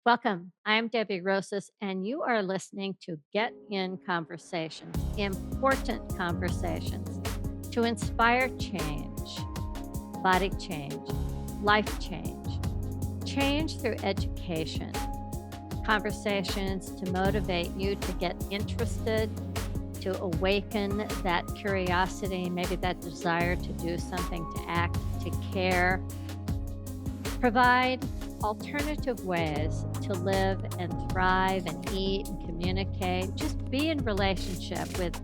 Welcome. I'm Debbie Rosas, and you are listening to Get In Conversations, important conversations to inspire change, body change, life change, change through education, conversations to motivate you to get interested, to awaken that curiosity, maybe that desire to do something, to act, to care, provide alternative ways to live and thrive and eat and communicate. Just be in relationship with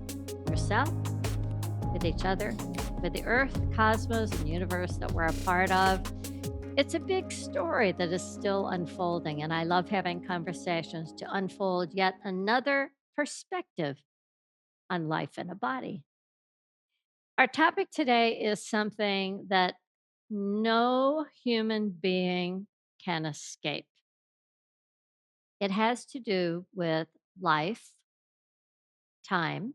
yourself, with each other, with the earth, the cosmos, and universe that we're a part of. It's a big story that is still unfolding, and I love having conversations to unfold yet another perspective on life in a body. Our topic today is something that no human being can escape. It has to do with life, time,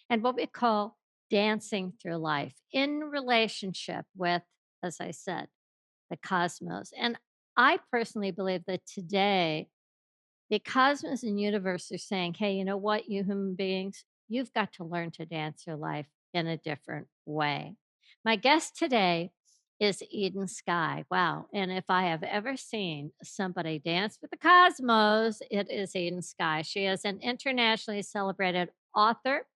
and what we call dancing through life in relationship with, as I said, the cosmos. And I personally believe that today, the cosmos and universe are saying, hey, you know what, you human beings, you've got to learn to dance your life in a different way. My guest today is Eden Sky. Wow. And if I have ever seen somebody dance with the cosmos, it is Eden Sky. She is an internationally celebrated author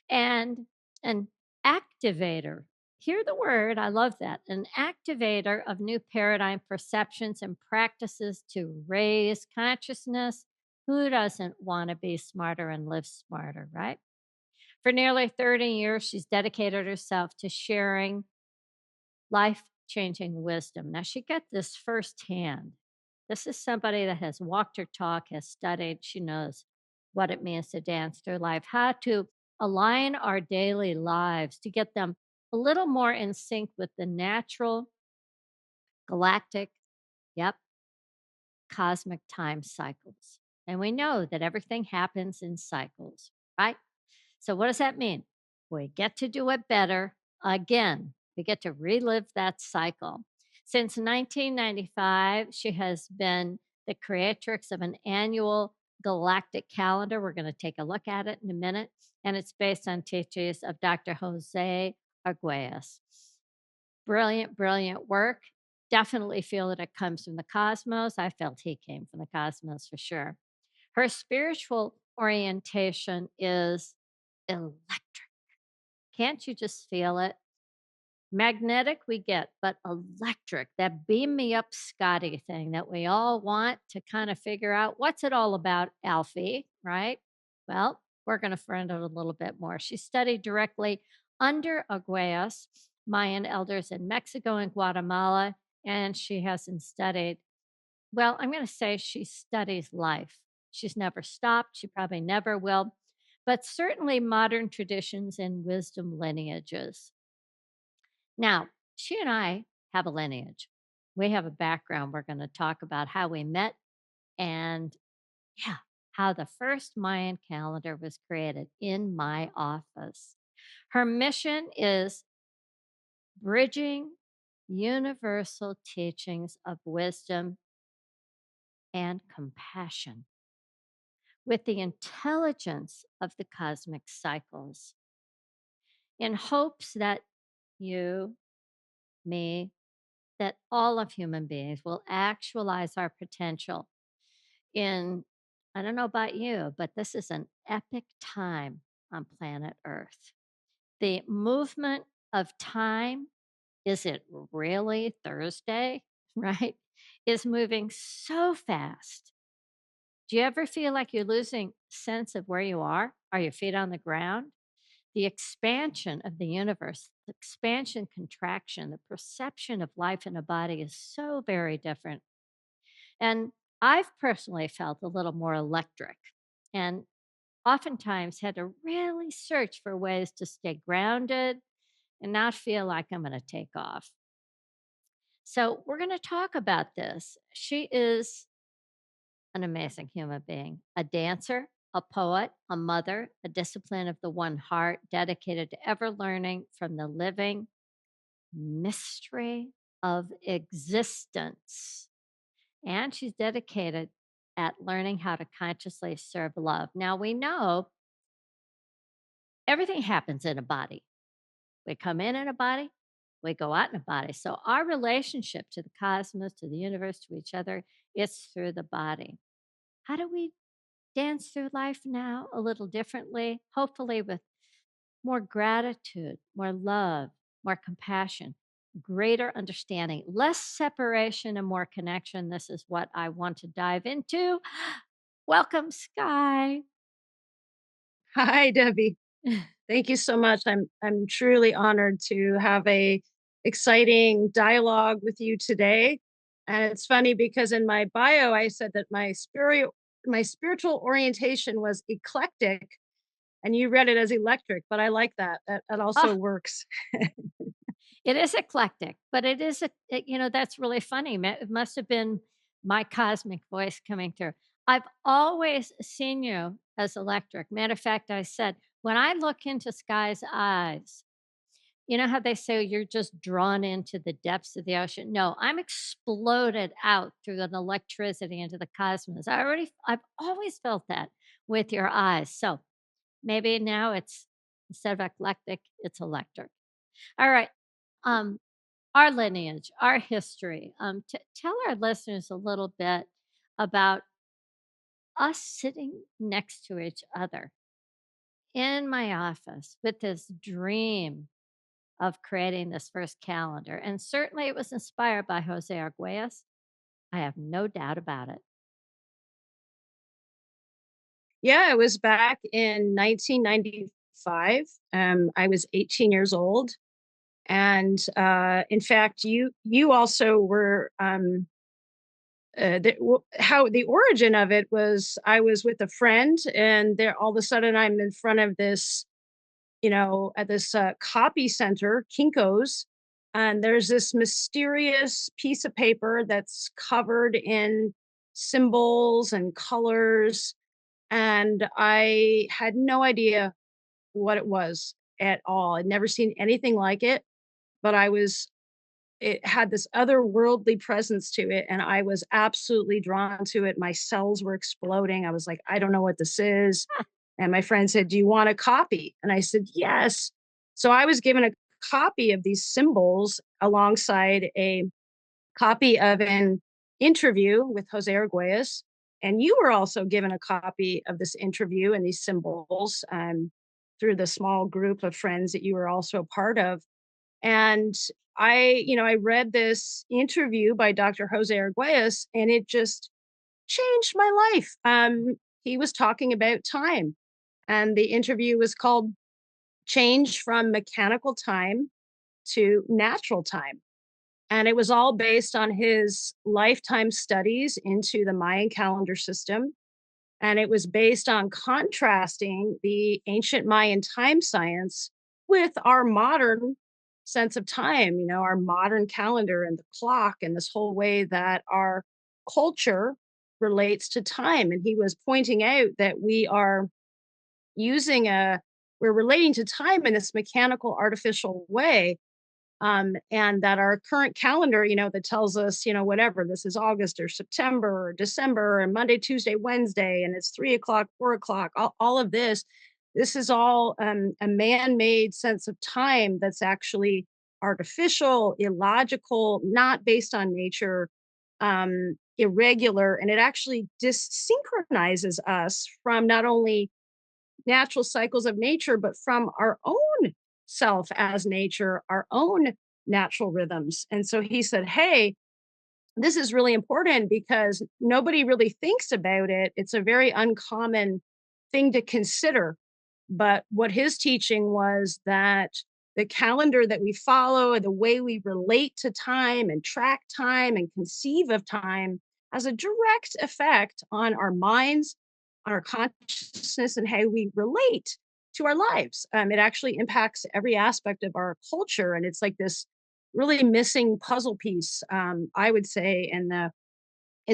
and an activator. Hear the word, I love that. An activator of new paradigm perceptions and practices to raise consciousness. Who doesn't want to be smarter and live smarter, right? For nearly 30 years, she's dedicated herself to sharing life changing wisdom. Now, she got this firsthand. This is somebody that has walked her talk, has studied, she knows what it means to dance through life, how to align our daily lives to get them a little more in sync with the natural, galactic, yep, cosmic time cycles. And we know that everything happens in cycles, right? So, what does that mean? We get to do it better again. We get to relive that cycle. Since 1995, she has been the creatrix of an annual galactic calendar. We're going to take a look at it in a minute. And it's based on teachings of Dr. José Argüelles. Brilliant, brilliant work. Definitely feel that it comes from the cosmos. I felt he came from the cosmos for sure. Her spiritual orientation is electric. Can't you just feel it? Magnetic, we get, but electric, that beam me up Scotty thing that we all want to kind of figure out what's it all about, Alfie, right? Well, we're going to find out a little bit more. She studied directly under Aguayas, Mayan elders in Mexico and Guatemala, and she hasn't studied, well, I'm going to say she studies life. She's never stopped. She probably never will, but certainly modern traditions and wisdom lineages. Now, she and I have a lineage. We have a background. We're going to talk about how we met and, yeah, how the first Mayan calendar was created in my office. Her mission is bridging universal teachings of wisdom and compassion with the intelligence of the cosmic cycles in hopes that you, me, that all of human beings will actualize our potential in, I don't know about you, but this is an epic time on planet Earth. The movement of time, is it really Thursday? Right? Is moving so fast. Do you ever feel like you're losing sense of where you are? Are your feet on the ground? The expansion of the universe, the expansion, contraction, the perception of life in a body is so very different. And I've personally felt a little more electric and oftentimes had to really search for ways to stay grounded and not feel like I'm going to take off. So, we're going to talk about this. She is an amazing human being, a dancer, a poet, a mother, a discipline of the one heart, dedicated to ever learning from the living mystery of existence. And she's dedicated at learning how to consciously serve love. Now, we know everything happens in a body. We come in a body, we go out in a body. So, our relationship to the cosmos, to the universe, to each other, it's through the body. How do we dance through life now a little differently? Hopefully, with more gratitude, more love, more compassion, greater understanding, less separation and more connection. This is what I want to dive into. Welcome, Sky. Hi, Debbie. Thank you so much. I'm truly honored to have a exciting dialogue with you today. And it's funny because in my bio I said that my spiritual orientation was eclectic and you read it as electric, but I like that. That Oh, also works. it is eclectic, but it is that's really funny. It must have been my cosmic voice coming through. I've always seen you as electric. Matter of fact, I said, when I look into Sky's eyes, you know how they say you're just drawn into the depths of the ocean? No, I'm exploded out through an electricity into the cosmos. I've always felt that with your eyes. So maybe now it's instead of eclectic, it's electric. All right. Um, our lineage, our history. Tell our listeners a little bit about us sitting next to each other in my office with this dream of creating this first calendar. And certainly it was inspired by José Argüelles. I have no doubt about it. Yeah, it was back in 1995. I was 18 years old. And in fact, you also were how the origin of it was I was with a friend and there all of a sudden I'm in front of this, at this copy center, Kinko's, and there's this mysterious piece of paper that's covered in symbols and colors. And I had no idea what it was at all. I'd never seen anything like it, but it had this otherworldly presence to it, and I was absolutely drawn to it. My cells were exploding. I was like, "I don't know what this is." And my friend said, "Do you want a copy?" And I said, "Yes." So I was given a copy of these symbols alongside a copy of an interview with Jose Argüelles. And you were also given a copy of this interview and these symbols through the small group of friends that you were also a part of. And I read this interview by Dr. Jose Argüelles and it just changed my life. He was talking about time and the interview was called Change from Mechanical Time to Natural Time. And it was all based on his lifetime studies into the Mayan calendar system. And it was based on contrasting the ancient Mayan time science with our modern sense of time, our modern calendar and the clock and this whole way that our culture relates to time. And he was pointing out that using we're relating to time in this mechanical, artificial way, and that our current calendar, that tells us, whatever, this is August or September or December and Monday, Tuesday, Wednesday, and it's 3 o'clock, 4 o'clock, all of this is all a man made sense of time that's actually artificial, illogical, not based on nature, irregular, and it actually synchronizes us from not only natural cycles of nature, but from our own self as nature, our own natural rhythms. And so he said, "Hey, this is really important because nobody really thinks about it. It's a very uncommon thing to consider." But what his teaching was that the calendar that we follow, the way we relate to time and track time and conceive of time, has a direct effect on our minds, on our consciousness, and how we relate to our lives. It actually impacts every aspect of our culture. And it's like this really missing puzzle piece, I would say, in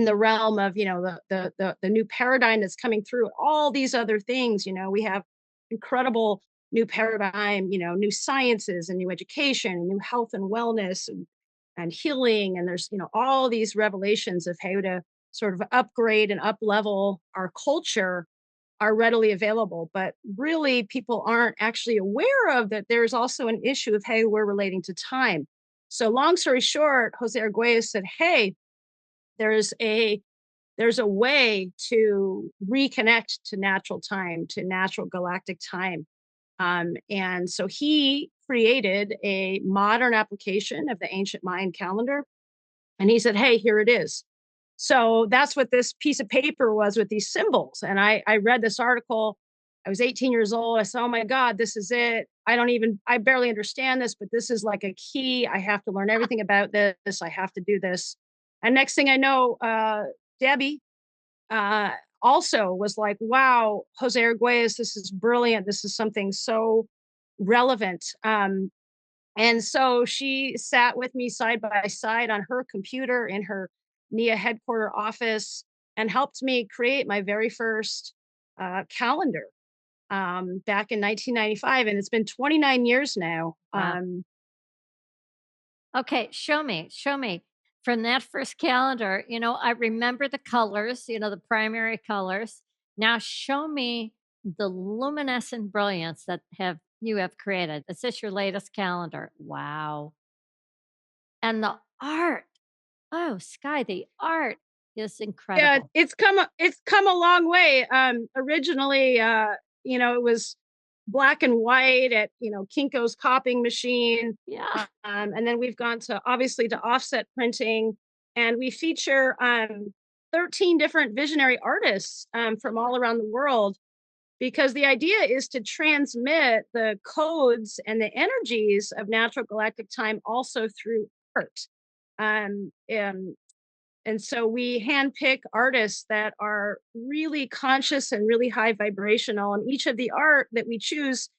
the realm of the new paradigm that's coming through all these other things. We have incredible new paradigm, new sciences and new education and new health and wellness and healing, and there's all these revelations of how to sort of upgrade and up level our culture are readily available. But really, people aren't actually aware of that there's also an issue of, hey, we're relating to time. So long story short, Jose Argüelles said, hey, there's a there's a way to reconnect to natural time, to natural galactic time. And so he created a modern application of the ancient Mayan calendar. And he said, hey, here it is. So that's what this piece of paper was with these symbols. And I read this article. I was 18 years old. I said, oh my God, this is it. I barely understand this, but this is like a key. I have to learn everything about this. I have to do this. And next thing I know, Debbie uh, also was like, wow, Jose Arguelles, this is brilliant. This is something so relevant. And so she sat with me side by side on her computer in her NIA headquarter office and helped me create my very first calendar back in 1995. And it's been 29 years now. Wow. Okay, show me. From that first calendar, I remember the colors, the primary colors. Now show me the luminescent brilliance that have you have created. Is this your latest calendar? Wow. And the art. Oh, Sky, the art is Yeah, incredible. it's come a long way. Originally, it was black and white at, Kinko's copying machine. Yeah. And then we've gone to obviously to offset printing, and we feature 13 different visionary artists from all around the world, because the idea is to transmit the codes and the energies of natural galactic time also through art. Um, and and so we handpick artists that are really conscious and really high vibrational. And each of the art that we choose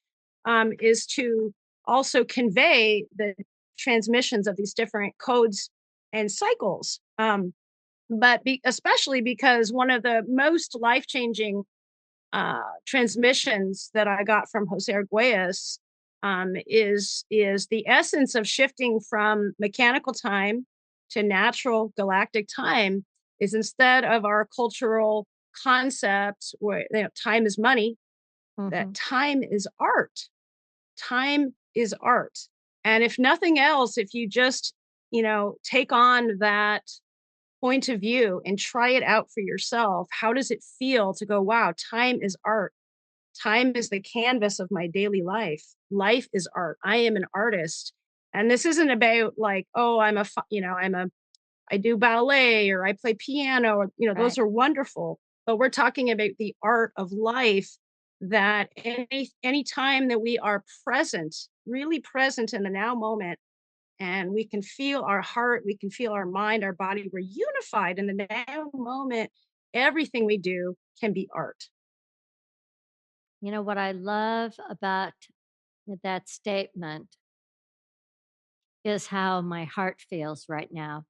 is to also convey the transmissions of these different codes and cycles. Especially because one of the most life changing transmissions that I got from Jose Arguelles is the essence of shifting from mechanical time to natural galactic time. Is instead of our cultural concept where time is money, that Mhm. time is art. Time is art, and if nothing else, if you just take on that point of view and try it out for yourself, how does it feel to go, wow, time is art? Time is the canvas of my daily life. Life is art. I am an artist. And this isn't about like, oh, I do ballet or I play piano or, those Right. are wonderful. But we're talking about the art of life, that any time that we are present, really present in the now moment, and we can feel our heart, we can feel our mind, our body, we're unified in the now moment. Everything we do can be art. What I love about that statement is how my heart feels right now.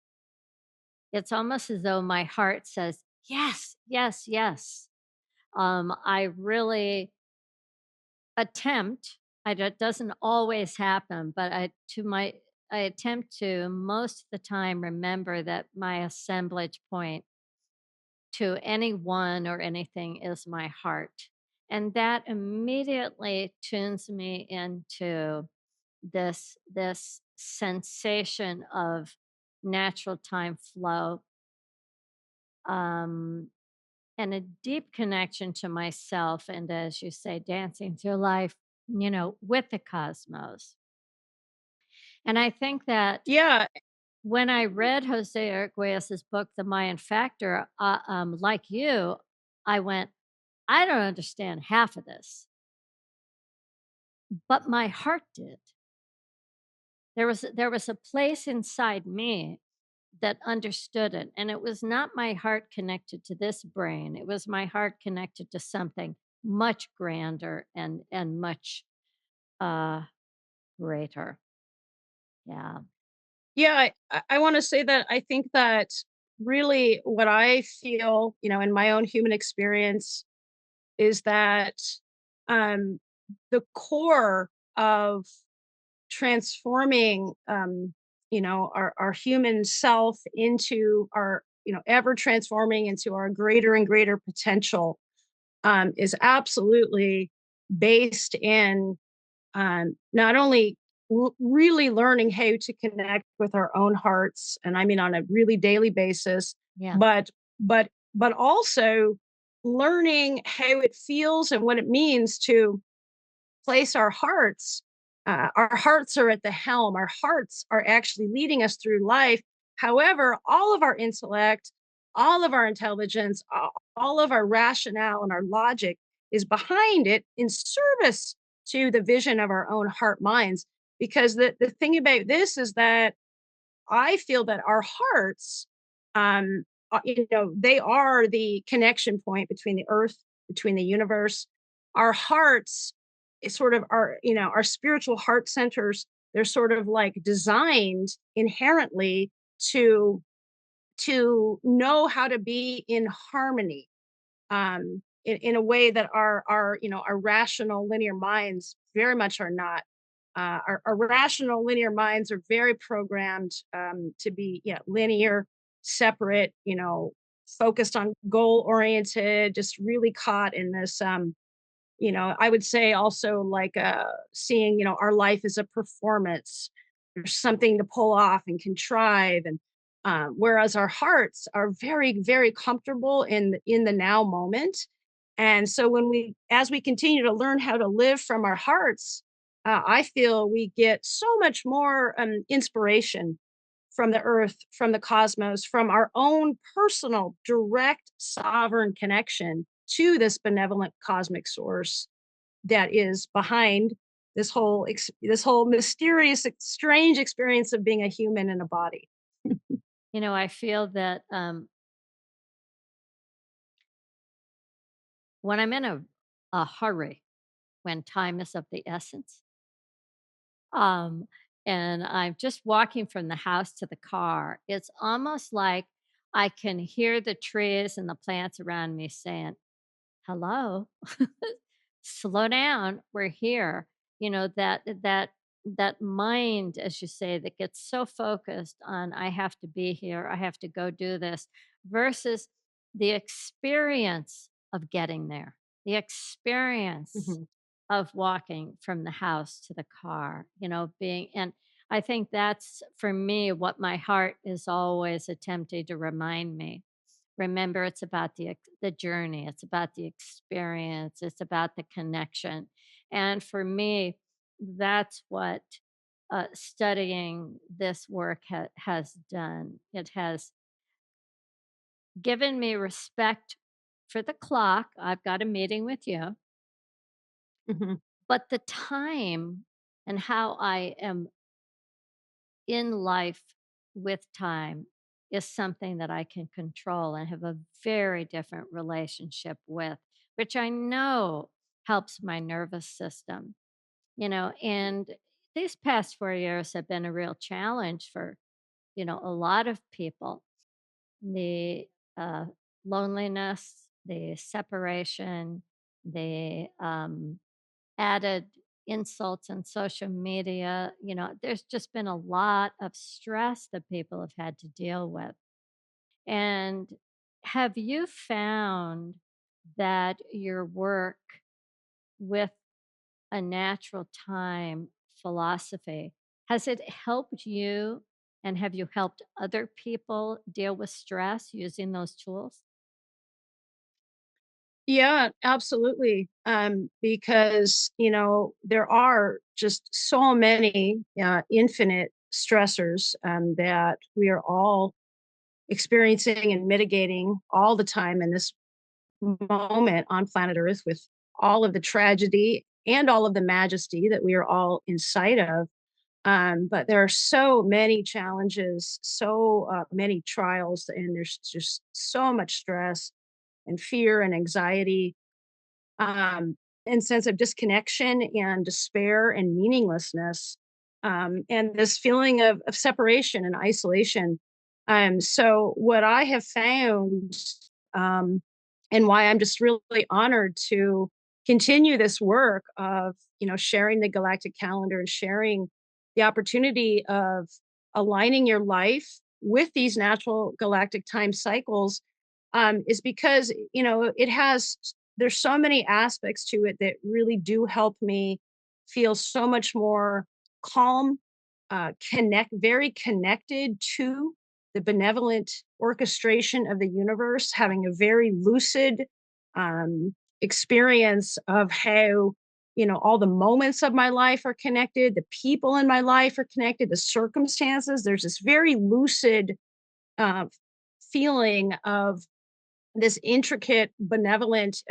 It's almost as though my heart says, yes, yes, yes. I really attempt, it doesn't always happen, but I attempt to most of the time remember that my assemblage point to anyone or anything is my heart. And that immediately tunes me into this sensation of natural time flow, um, and a deep connection to myself. And as you say, dancing through life, with the cosmos. And I think that Yeah. when I read Jose Arguelles' book, The Mayan Factor, like you, I went, I don't understand half of this, but my heart did. There was a place inside me that understood it, and it was not my heart connected to this brain. It was my heart connected to something much grander and much uh greater. Yeah. Yeah, I want to say that I think that really what I feel, in my own human experience is that um, the core of transforming, our human self into our ever transforming into our greater and greater potential, is absolutely based in not only really learning how to connect with our own hearts, and I mean on a really daily basis, Yeah. but but also learning how it feels and what it means to place our hearts. Our hearts are at the helm. Our hearts are actually leading us through life. However, all of our intellect, all of our intelligence, all of our rationale and our logic is behind it in service to the vision of our own heart minds. Because the thing about this is that I feel that our hearts, they are the connection point between the earth, between the universe. Our hearts is sort of our spiritual heart centers. They're sort of like designed inherently to to know how to be in harmony, in a way that our rational linear minds very much are not. Our rational linear minds are very programmed, to be, linear, separate, focused on goal oriented, just really caught in this, I would say also like, seeing, our life as a performance. There's something to pull off and contrive, and whereas our hearts are very, very comfortable in the now moment. And so as we continue to learn how to live from our hearts, I feel we get so much more inspiration from the earth, from the cosmos, from our own personal, direct, sovereign connection to this benevolent cosmic source that is behind this whole mysterious, strange experience of being a human in a body. I feel that when I'm in a hurry, when time is of the essence, um, and I'm just walking from the house to the car, it's almost like I can hear the trees and the plants around me saying, hello, slow down, we're here. That mind, as you say, that gets so focused on I have to be here, I have to go do this, versus the experience of getting there, the experience Mhm, of walking from the house to the car, being, and I think that's for me what my heart is always attempting to remind me. Remember, it's about the journey, it's about the experience, it's about the connection. And for me, that's what studying this work has done. It has given me respect for the clock. I've got a meeting with you, mhm. but the time and how I am in life with time is something that I can control and have a very different relationship with, which I know helps my nervous system, and these past 4 years have been a real challenge for, a lot of people. The loneliness, the separation, the added insults on social media. There's just been a lot of stress that people have had to deal with. And have you found that your work with a natural time philosophy, has it helped you? And have you helped other people deal with stress using those tools? Yeah, absolutely. Because, there are just so many infinite stressors that we are all experiencing and mitigating all the time in this moment on planet Earth, with all of the tragedy and all of the majesty that we are all inside of. But there are so many challenges, so many trials, and there's just so much stress and fear and anxiety, um, and sense of disconnection and despair and meaninglessness, and this feeling of separation and isolation. So what I have found, um, and why I'm just really honored to continue this work of, sharing the galactic calendar and sharing the opportunity of aligning your life with these natural galactic time cycles is because, it has, there's so many aspects to it that really do help me feel so much more calm, very connected to the benevolent orchestration of the universe, having a very lucid experience of how, all the moments of my life are connected, the people in my life are connected, the circumstances. There's this very lucid uh, feeling of this intricate, benevolent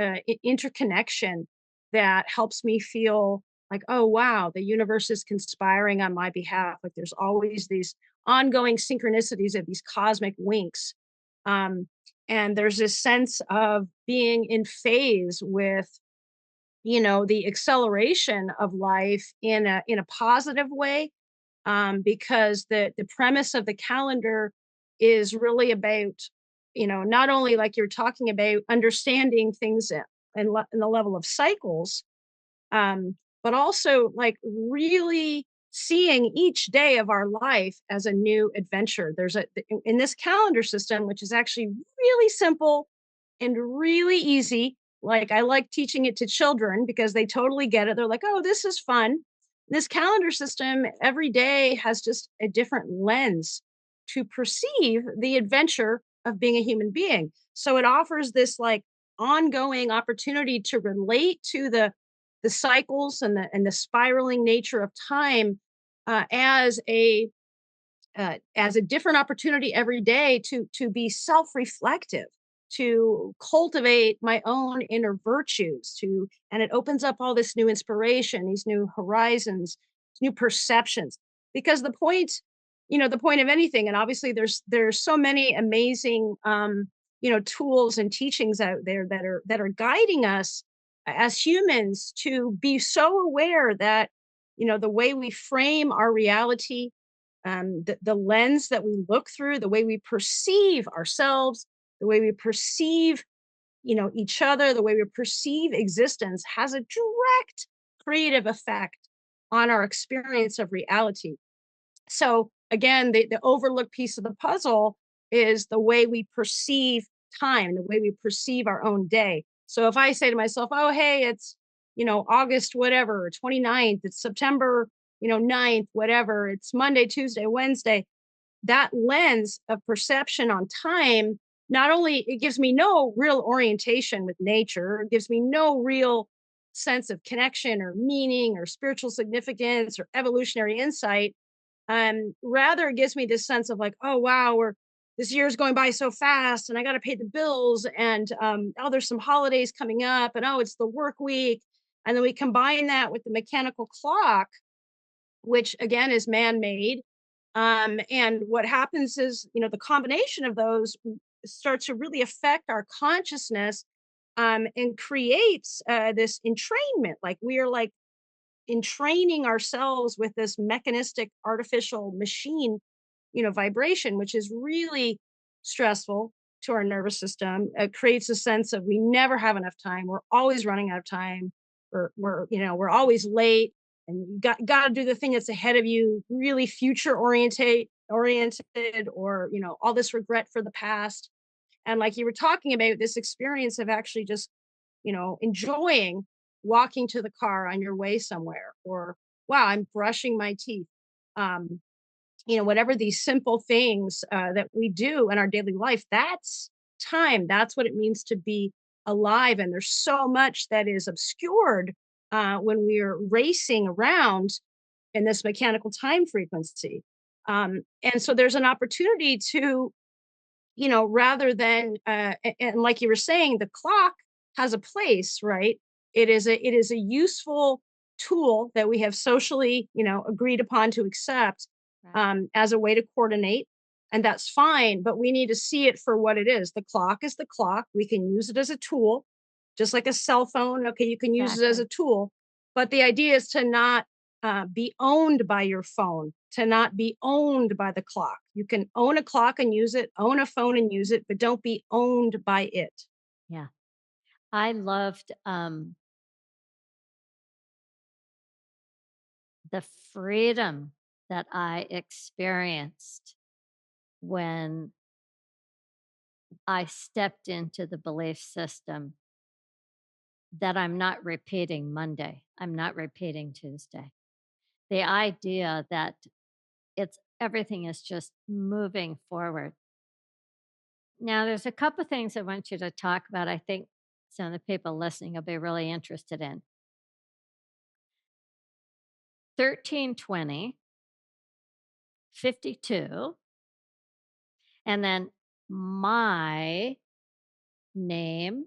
interconnection that helps me feel like, oh, wow, the universe is conspiring on my behalf. Like there's always these ongoing synchronicities of these cosmic winks. Um, and there's this sense of being in phase with, the acceleration of life in a positive way, because the premise of the calendar is really about, not only like you're talking about understanding things in the level of cycles, but also like really seeing each day of our life as a new adventure. There's in this calendar system, which is actually really simple and really easy. Like I like teaching it to children because they totally get it. They're like, "Oh, this is fun." This calendar system every day has just a different lens to perceive the adventure of being a human being. So it offers this like ongoing opportunity to relate to the cycles and the spiraling nature of time as a different opportunity every day to be self-reflective, to cultivate my own inner virtues, to and it opens up all this new inspiration, these new horizons, new perceptions. Because the point of anything, and obviously there's so many amazing tools and teachings out there that are guiding us as humans to be so aware that the way we frame our reality, the lens that we look through, the way we perceive ourselves, the way we perceive, each other, the way we perceive existence has a direct creative effect on our experience of reality. So again, the overlooked piece of the puzzle is the way we perceive time, the way we perceive our own day. So if I say to myself, oh, hey, it's, August, whatever, 29th, it's September, 9th, whatever, it's Monday, Tuesday, Wednesday, that lens of perception on time, not only it gives me no real orientation with nature, it gives me no real sense of connection or meaning or spiritual significance or evolutionary insight. Rather it gives me this sense of like, oh wow, this year's going by so fast and I got to pay the bills and oh, there's some holidays coming up and oh, it's the work week. And then we combine that with the mechanical clock, which again is man-made. And what happens is, the combination of those starts to really affect our consciousness, and creates this entrainment. Like we are like entraining ourselves with this mechanistic artificial machine, vibration, which is really stressful to our nervous system. It creates a sense of we never have enough time. We're always running out of time. We're always late, and you got to do the thing that's ahead of you. Really future oriented, or all this regret for the past. And like you were talking about, this experience of actually just enjoying walking to the car on your way somewhere, or wow, I'm brushing my teeth. Um, whatever these simple things that we do in our daily life, that's time. That's what it means to be alive. And there's so much that is obscured when we're racing around in this mechanical time frequency. And so there's an opportunity to, rather than and like you were saying, the clock has a place, right? It is a useful tool that we have socially, agreed upon to accept Right. as a way to coordinate, and that's fine. But we need to see it for what it is. The clock is the clock. We can use it as a tool, just like a cell phone. Okay, you can use it as a Exactly. tool, but the idea is to not be owned by your phone, to not be owned by the clock. You can own a clock and use it, own a phone and use it, but don't be owned by it. Yeah. I loved the freedom that I experienced when I stepped into the belief system that I'm not repeating Monday, I'm not repeating Tuesday. The idea that it's everything is just moving forward. Now, there's a couple things I want you to talk about. I think some of the people listening will be really interested in 1320, 52, and then my name.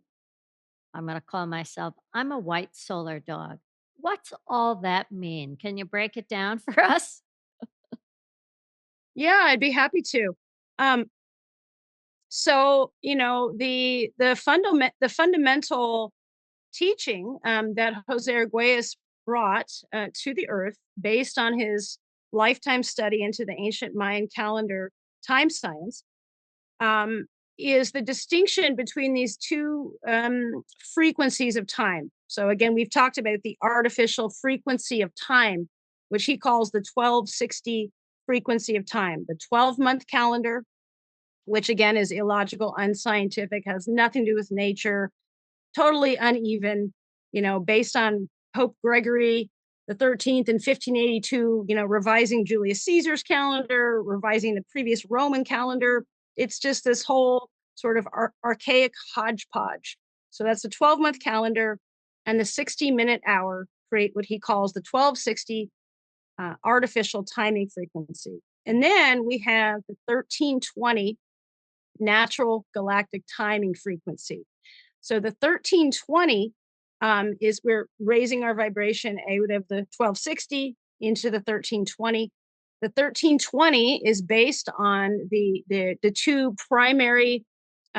I'm going to call myself, I'm a white solar dog. What's all that mean? Can you break it down for us? Yeah, I'd be happy to. Um, so the fundamental teaching that Jose Argüelles brought to the earth based on his lifetime study into the ancient Mayan calendar time science um, is the distinction between these two frequencies of time. So, again, we've talked about the artificial frequency of time, which he calls the 1260 frequency of time, the 12-month calendar, which again is illogical, unscientific, has nothing to do with nature, totally uneven, based on Pope Gregory the 13th in 1582, revising Julius Caesar's calendar, revising the previous Roman calendar. It's just this whole sort of archaic hodgepodge. So that's the 12-month calendar, and the 60-minute hour create what he calls the 1260 artificial timing frequency. And then we have the 1320 natural galactic timing frequency. So the 1320 is we're raising our vibration out of the 1260 into the 1320. The 1320 is based on the two primary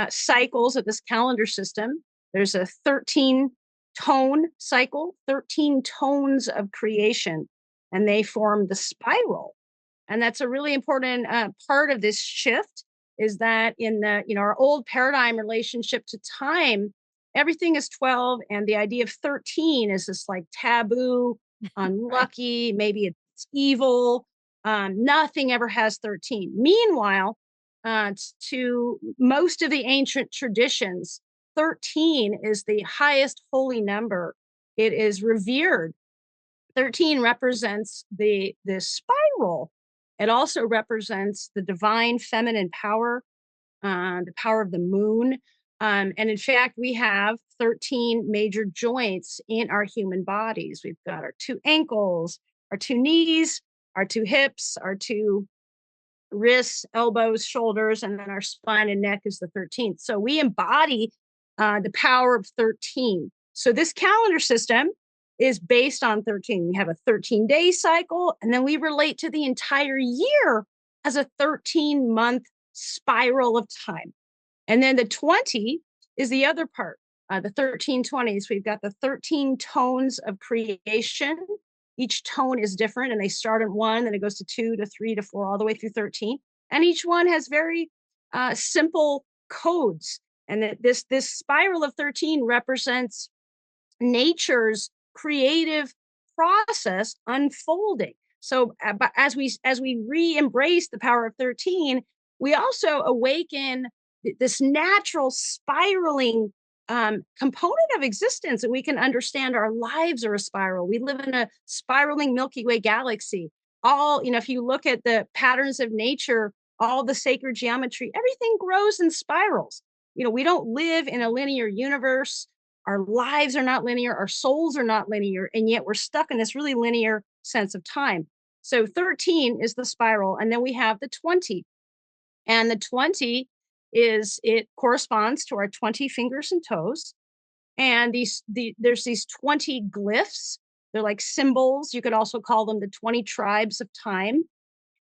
cycles of this calendar system. There's a 13 tone cycle, 13 tones of creation, and they form the spiral. And that's a really important part of this shift is that in the our old paradigm relationship to time, everything is 12, and the idea of 13 is this like taboo, Right. unlucky, maybe it's evil. Nothing ever has 13. Meanwhile, to most of the ancient traditions, 13 is the highest holy number. It is revered. 13 represents the spiral. It also represents the divine feminine power, the power of the moon. And in fact, we have 13 major joints in our human bodies. We've got our two ankles, our two knees, our two hips, our two wrists, elbows, shoulders, and then our spine and neck is the 13th. So we embody the power of 13. So this calendar system is based on 13. We have a 13-day cycle, and then we relate to the entire year as a 13-month spiral of time. And then the 20 is the other part. The 1320s, we've got the 13 tones of creation. Each tone is different, and they start at one, then it goes to two, to three, to four, all the way through 13. And each one has very simple codes. And that this spiral of 13 represents nature's creative process unfolding. So, but as we re-embrace the power of 13, we also awaken this natural spiraling component of existence, and we can understand our lives are a spiral. We live in a spiraling Milky Way galaxy. All if you look at the patterns of nature, all the sacred geometry, everything grows in spirals. We don't live in a linear universe. Our lives are not linear, our souls are not linear, and yet we're stuck in this really linear sense of time. So 13 is the spiral, and then we have the 20. And the 20 it corresponds to our 20 fingers and toes. And there's these 20 glyphs. They're like symbols. You could also call them the 20 tribes of time,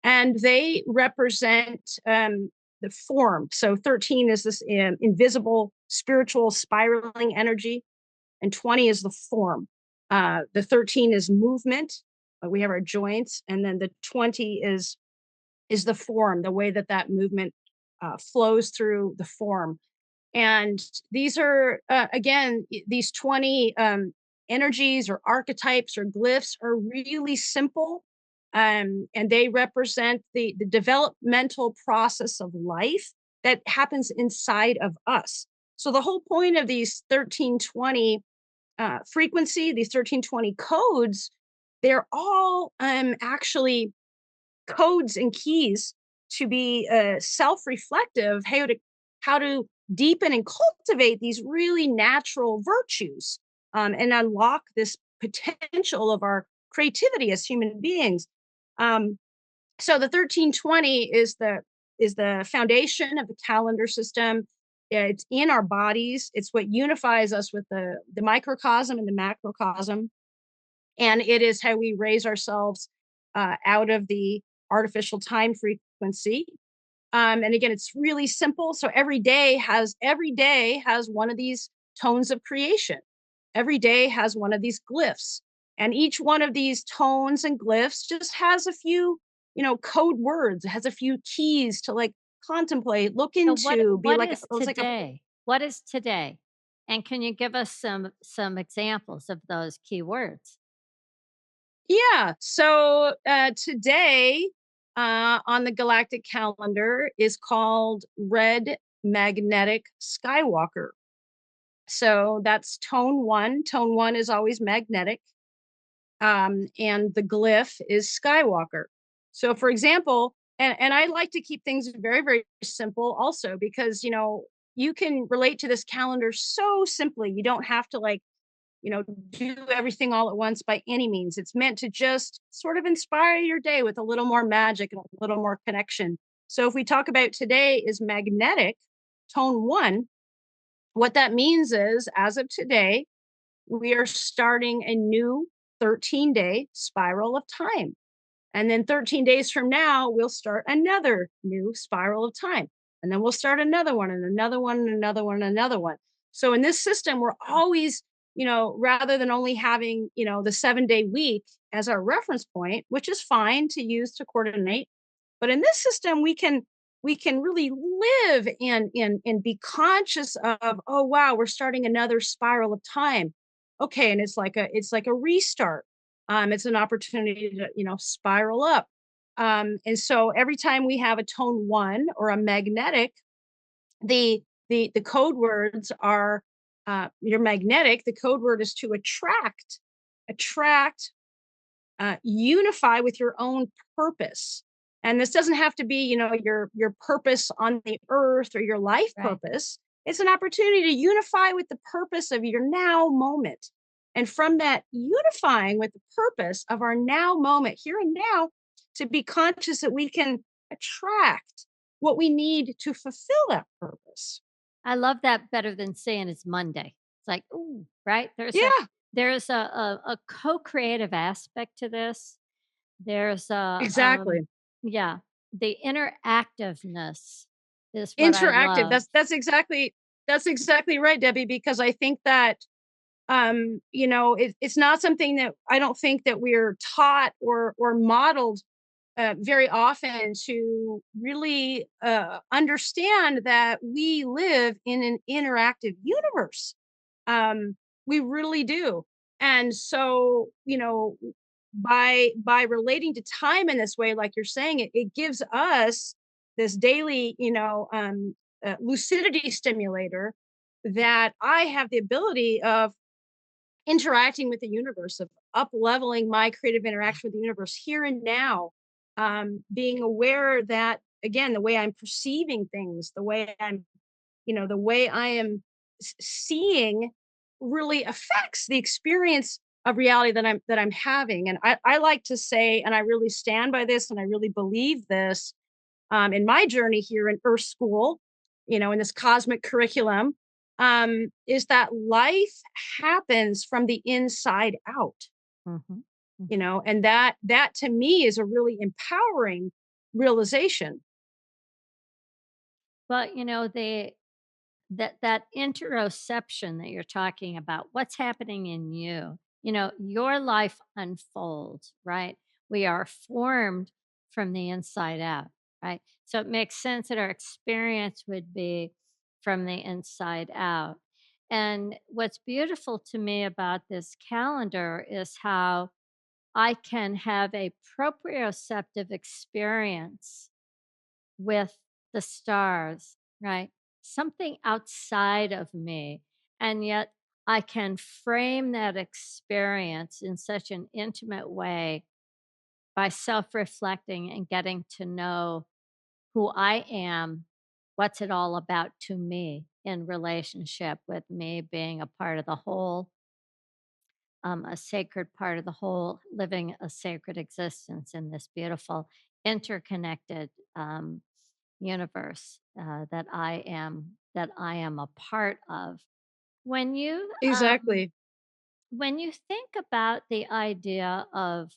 and they represent the form. So 13 is this invisible, spiritual, spiraling energy, and 20 is the form. The 13 is movement. We have our joints, and then the 20 is the form, the way that movement flows through the form. And these are again these 20 energies or archetypes or glyphs are really simple, And they represent the developmental process of life that happens inside of us. So the whole point of these 1320 frequency, these 1320 codes, they're all actually codes and keys to be self-reflective, how to deepen and cultivate these really natural virtues, and unlock this potential of our creativity as human beings. Um, so the 1320 is the foundation of the calendar system. Yeah, it's in our bodies. It's what unifies us with the microcosm and the macrocosm, and it is how we raise ourselves out of the artificial time frequency. And again, it's really simple. So every day has one of these tones of creation. Every day has one of these glyphs, and each one of these tones and glyphs just has a few, code words. It has a few keys to like contemplate, look So into, be what like is it's like a today? What is today? And can you give us some examples of those keywords? Yeah. So today on the galactic calendar is called Red Magnetic Skywalker. So that's tone one. Tone one is always magnetic. And the glyph is Skywalker. So, for example, and I like to keep things very, very simple also because, you can relate to this calendar so simply. You don't have to do everything all at once by any means. It's meant to just sort of inspire your day with a little more magic and a little more connection. So if we talk about today is magnetic, tone one, what that means is as of today, we are starting a new 13-day spiral of time. And then 13 days from now, we'll start another new spiral of time. And then we'll start another one and another one and another one and another one. So in this system, we're always, rather than only having, the 7-day week as our reference point, which is fine to use to coordinate. But in this system, we can really live and be conscious of, oh wow, we're starting another spiral of time. Okay, and it's like a restart. It's an opportunity to, spiral up. And so every time we have a tone one or a magnetic, the code words are your magnetic, the code word is to attract, unify with your own purpose. And this doesn't have to be, your purpose on the earth or your life Right. purpose. It's an opportunity to unify with the purpose of your now moment. And from that unifying with the purpose of our now moment, here and now, to be conscious that we can attract what we need to fulfill that purpose. I love that better than saying it's Monday. It's like, ooh, right? Yeah, There's a co-creative aspect to this. There's a exactly. yeah, the interactiveness is what I Interactive. love. That's exactly right, Debbie, because I think that it's not something that I don't think that we're taught or modeled very often to really understand that we live in an interactive universe. We really do. And so, by relating to time in this way, like you're saying, it gives us this daily, lucidity stimulator that I have the ability of interacting with the universe, of up leveling my creative interaction with the universe here and now, being aware that again the way I'm perceiving things, the way I am seeing really affects the experience of reality that I'm having. And I like to say, and I really stand by this and I really believe this, in my journey here in Earth School, in this cosmic curriculum, is that life happens from the inside out, Mhm, mhm. and that to me is a really empowering realization. But, that interoception that you're talking about, what's happening in you? Your life unfolds, right? We are formed from the inside out, right? So it makes sense that our experience would be from the inside out. And what's beautiful to me about this calendar is how I can have a proprioceptive experience with the stars, right? Something outside of me. And yet I can frame that experience in such an intimate way by self reflecting and getting to know who I am, what's it all about to me in relationship with me being a part of the whole, a sacred part of the whole, living a sacred existence in this beautiful, interconnected universe that I am a part of. When you Exactly. when you think about the idea of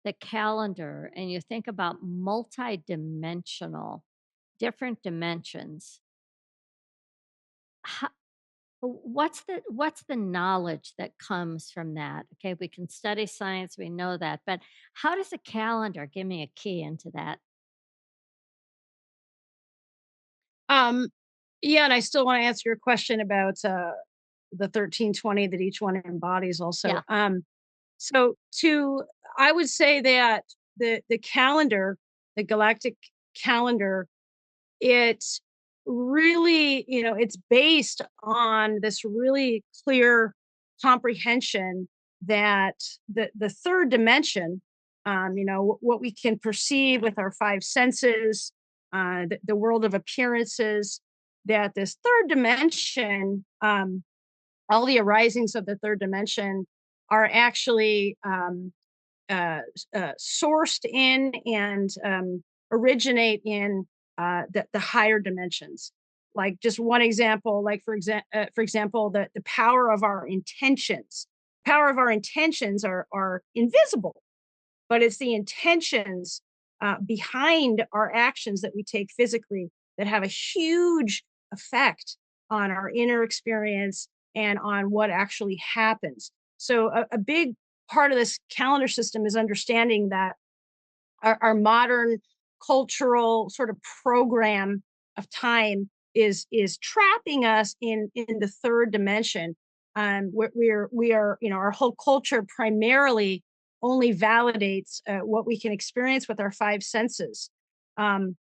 the calendar and you think about multidimensional, different dimensions, ho- what's the knowledge that comes from that? Okay, we can study science, we know that, but how does a calendar give me a key into that? Um, yeah, and I still want to answer your question about the 1320 that each one embodies also. Yeah. So to I would say that the calendar, the galactic calendar, it really, it's based on this really clear comprehension that the third dimension, what we can perceive with our five senses, the world of appearances, that this third dimension, all the arisings of the third dimension are actually sourced in and originate in the higher dimensions. Like just one example, like for example, the power of our intentions. Power of our intentions are invisible, but it's the intentions behind our actions that we take physically that have a huge effect on our inner experience and on what actually happens. So, a big part of this calendar system is understanding that our modern cultural sort of program of time is trapping us in the third dimension. We are our whole culture primarily only validates what we can experience with our five senses. Um,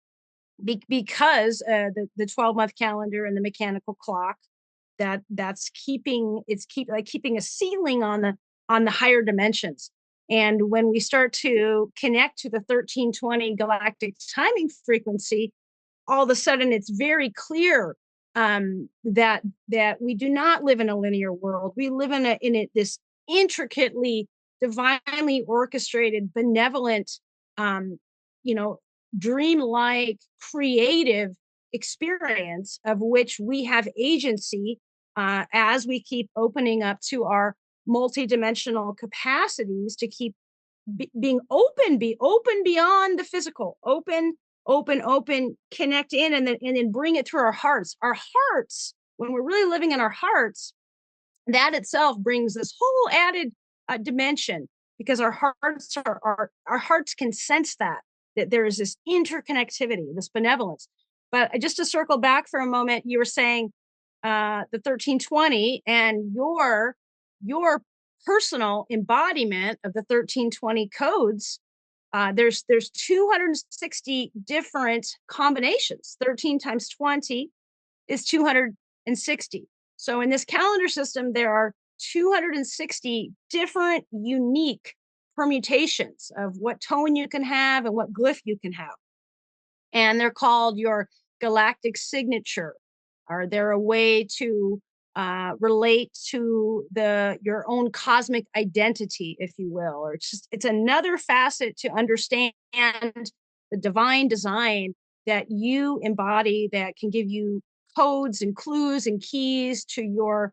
because the 12-month calendar and the mechanical clock that's keeping a ceiling on the higher dimensions. And when we start to connect to the 1320 galactic timing frequency, all of a sudden it's very clear that we do not live in a linear world. We live this intricately, divinely orchestrated, benevolent, um, you know, dreamlike, creative experience of which we have agency as we keep opening up to our multidimensional capacities to keep being open, be open beyond the physical, open, connect in, and then bring it through our hearts. Our hearts, when we're really living in our hearts, that itself brings this whole added dimension because our hearts can sense that there is this interconnectivity, this benevolence. But just to circle back for a moment, you were saying the 1320 and your personal embodiment of the 1320 codes. There's 260 different combinations. 13 times 20 is 260. So in this calendar system, there are 260 different unique permutations of what tone you can have and what glyph you can have. And they're called your galactic signature. Are there a way to relate to your own cosmic identity, if you will? Or it's another facet to understand the divine design that you embody that can give you codes and clues and keys to your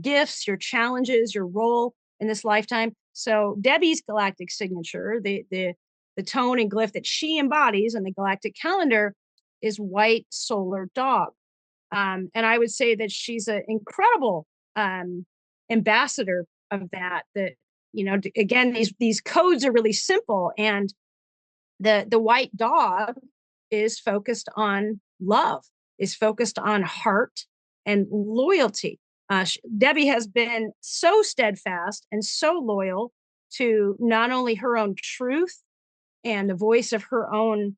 gifts, your challenges, your role in this lifetime. So Debbie's galactic signature, the tone and glyph that she embodies in the galactic calendar is white solar dog. And I would say that she's an incredible um, ambassador of that. Again, these codes are really simple, and the white dog is focused on love, is focused on heart and loyalty. Debbie has been so steadfast and so loyal to not only her own truth and the voice of her own,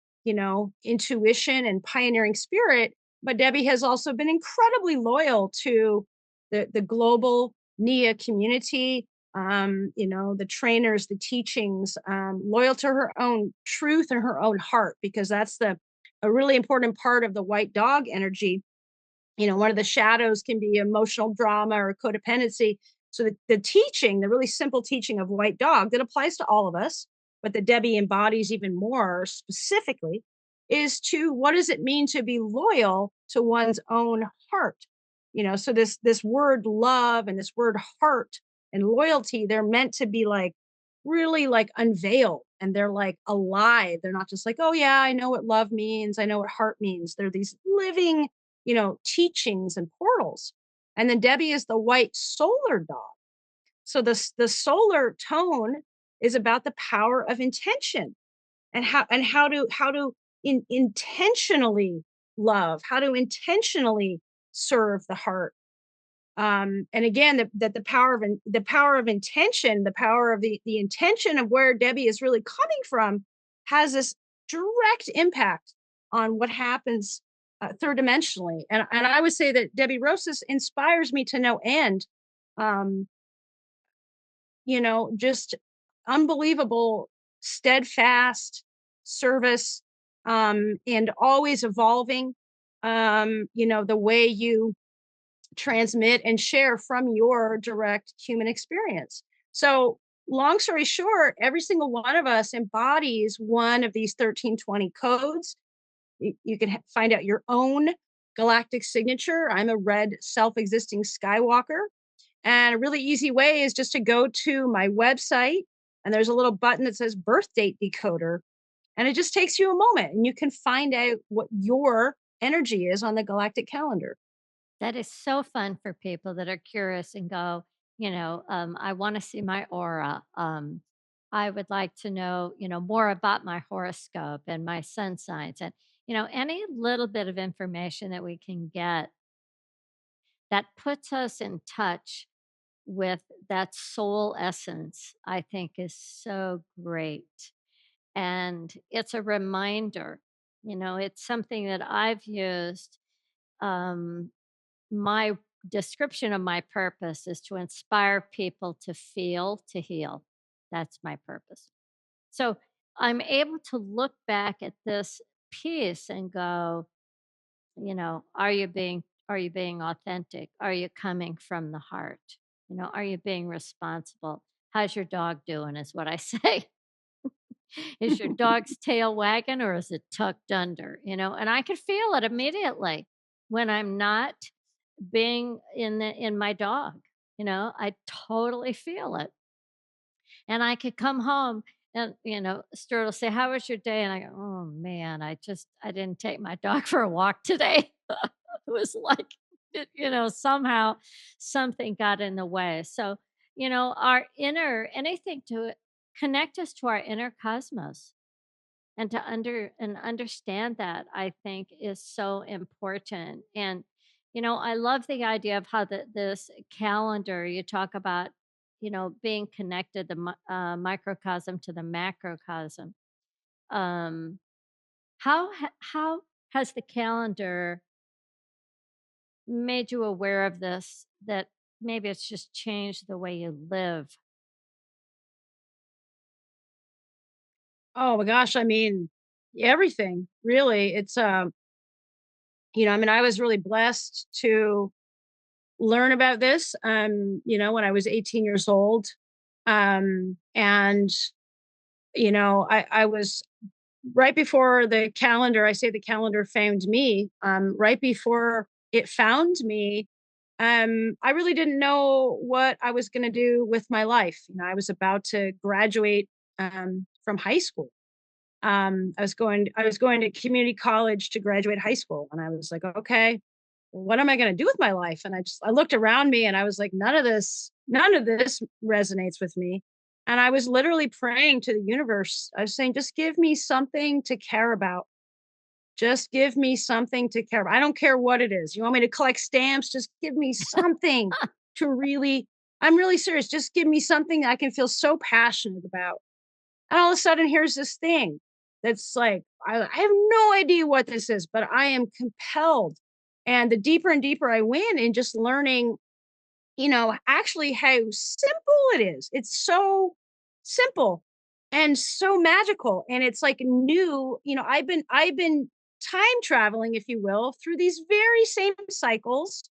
intuition and pioneering spirit, but Debbie has also been incredibly loyal to the global Nia community, the trainers, the teachings, loyal to her own truth and her own heart, because that's the a really important part of the white dog energy. One of the shadows can be emotional drama or codependency. So the teaching, the really simple teaching of white dog that applies to all of us, but that Debbie embodies even more specifically, is to what does it mean to be loyal to one's own heart? So this word love and this word heart and loyalty, they're meant to be like really like unveiled, and they're like alive. They're not just like, oh yeah, I know what love means, I know what heart means. They're these living, teachings and portals. And then Debbie is the white solar dog. So the solar tone is about the power of intention, and how to intentionally love, how to intentionally serve the heart. And again, that the power of intention, the power of the intention of where Debbie is really coming from, has this direct impact on what happens third dimensionally. And I would say that Debbie Rosas inspires me to no end. Um, just unbelievable, steadfast service, and always evolving. The way you transmit and share from your direct human experience. So, long story short, every single one of us embodies one of these 1320 codes. You can find out your own galactic signature. I'm a red self existing Skywalker. And a really easy way is just to go to my website, and there's a little button that says birth date decoder. And it just takes you a moment and you can find out what your energy is on the galactic calendar. That is so fun for people that are curious and go, I want to see my aura. I would like to know, more about my horoscope and my sun signs and, any little bit of information that we can get that puts us in touch with that soul essence, I think is so great. And it's a reminder, it's something that I've used. Um, my description of my purpose is to inspire people to feel, to heal. That's my purpose. So I'm able to look back at this piece and go, are you being authentic? Are you coming from the heart? Are you being responsible? How's your dog doing is what I say. Is your dog's tail wagging or is it tucked under? And I can feel it immediately when I'm not being in my dog. I totally feel it. And I could come home and, Stuart will say, "How was your day?" And I go, "Oh man, I didn't take my dog for a walk today." It was like, somehow something got in the way. So, our inner anything to connect us to our inner cosmos and to understand that, I think, is so important. And I love the idea of how this calendar you talk about, being connected, the microcosm to the macrocosm. um how has the calendar made you aware of this, that maybe it's just changed the way you live? Oh my gosh, I mean, everything really. I mean, I was really blessed to learn about this, when I was 18 years old. And I was right before the calendar, I say the calendar found me, right before it found me. I really didn't know what I was going to do with my life. I was about to graduate from high school. I was going to community college to graduate high school, and I was like, okay, what am I going to do with my life? And I looked around me and I was like, none of this resonates with me. And I was literally praying to the universe. I was saying, just give me something to care about. Just give me something to care about. I don't care what it is. You want me to collect stamps? Just give me something to really I'm really serious. Just give me something that I can feel so passionate about. And all of a sudden, here's this thing that's like, I have no idea what this is, but I am compelled. And the deeper and deeper I went in just learning, actually how simple it is. It's so simple and so magical. And it's like new, I've been time traveling, if you will, through these very same cycles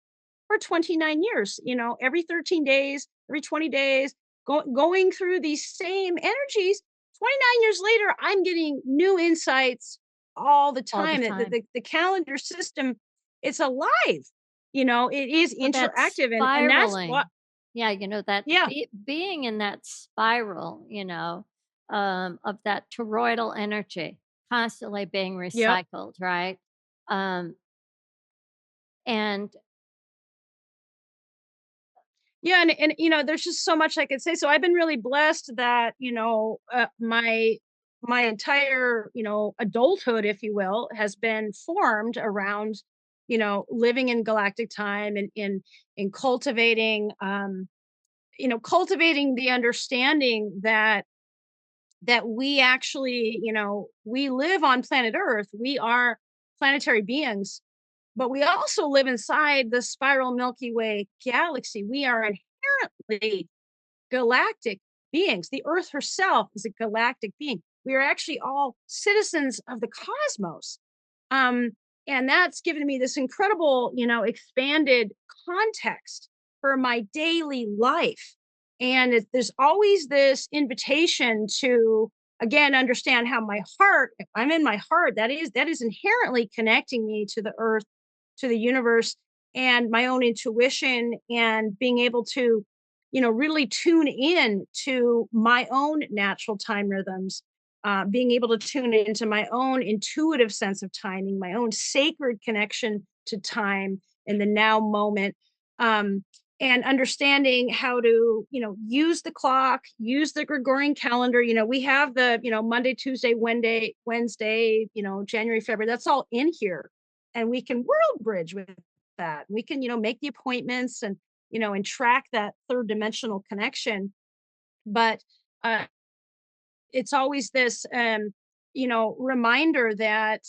for 29 years, every 13 days, every 20 days, going through these same energies. 29 years later, I'm getting new insights all the all the time. The, time. the, the calendar system, it's alive. It is So that's interactive, and that's what. spiraling. Yeah, that Yeah. being in that spiral, of that toroidal energy constantly being Yep. recycled, right? Um, and Yeah, and there's just so much I could say. So I've been really blessed that my entire adulthood, if you will, has been formed around living in galactic time, and in cultivating the understanding that we actually we live on planet Earth. We are planetary beings, but we also live inside the spiral Milky Way galaxy. We are inherently galactic beings. The Earth herself is a galactic being. We are actually all citizens of the cosmos. Um, and that's given me this incredible, expanded context for my daily life. And there's always this invitation to, again, understand how my heart, if I'm in my heart, that is inherently connecting me to the earth, to the universe, and my own intuition, and being able to really tune in to my own natural time rhythms, being able to tune into my own intuitive sense of timing, my own sacred connection to time in the now moment, um, and understanding how to, use the clock, use the Gregorian calendar. We have the, Monday, Tuesday, Wednesday, January, February. That's all in here, and we can world bridge with that. We can, make the appointments, and track that third dimensional connection. But uh, it's always this, reminder that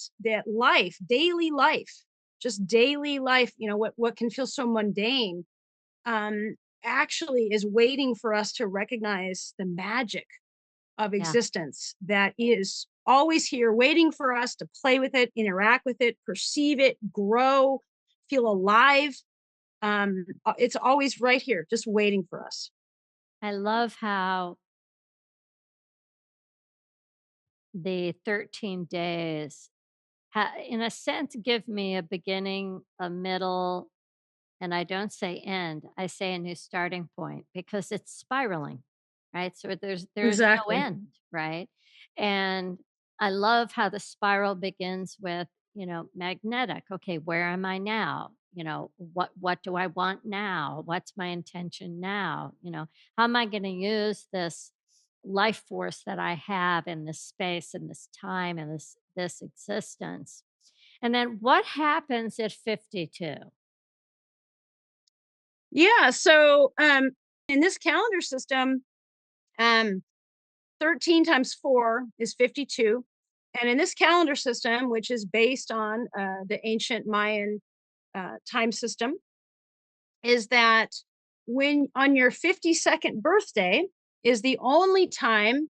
life, daily life, just daily life, what can feel so mundane, um, actually is waiting for us to recognize the magic of yeah, existence that is always here, waiting for us to play with it, interact with it, perceive it, grow, feel alive. It's always right here, just waiting for us. I love how the 13 days, in a sense, give me a beginning, a middle, and I don't say end, I say a new starting point because it's spiraling, right? So there's no Exactly. end, right? And I love how the spiral begins with, magnetic. Okay, where am I now? What do I want now? What's my intention now? How am I going to use this life force that I have in this space and this time and this existence? And then what happens at 52? Yeah. So in this calendar system, um, 13 times 4 is 52. And in this calendar system, which is based on the ancient Mayan time system, is that when on your 52nd birthday is the only time